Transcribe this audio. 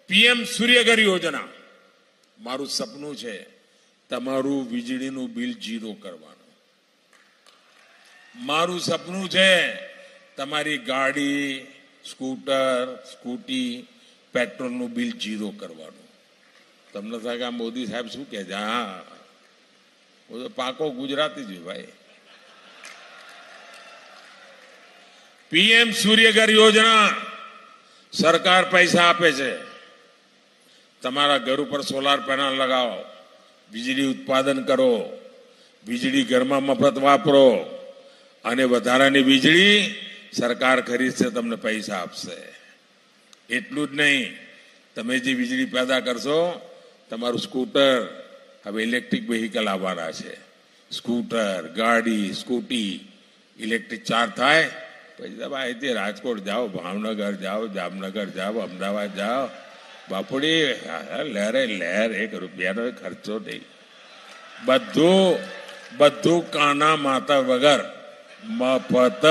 PM Suryaghar યોજના, મારું સપનું છે તમારું વીજળીનું બિલ 0 કરવાનું. મારું સપનું છે તમારી ગાડી, સ્કૂટર, સ્કૂટી, પેટ્રોલનું બિલ 0 કરવાનું. તમને થાય કે આ મોદી સાહેબ શું કહે છે? હા, હું તો પાકો ગુજરાતી છું ભાઈ. પીએમ સૂર્યઘર યોજના, સરકાર પૈસા આપે છે. તમારા ઘર ઉપર સોલાર પેનલ લગાવો, વીજળી ઉત્પાદન કરો, વીજળી ઘરમાં મફત વાપરો અને વધારાની વીજળી સરકાર ખરીદશે, તમને પૈસા આપશે. એટલું જ નહીં, તમે જે વીજળી પેદા કરશો, તમારું સ્કૂટર, હવે ઇલેક્ટ્રિક વ્હીકલ આવવાના છે. સ્કૂટર, ગાડી, સ્કૂટી ઇલેક્ટ્રિક ચાર્જ થાય. પછી તમે અહીંથી રાજકોટ જાઓ, ભાવનગર જાઓ, જામનગર જાઓ, અમદાવાદ જાઓ, બાપુડી લહેરે લહેર, ₹1 ખર્ચો નહીં. બધું કાના માતા વગર મફત.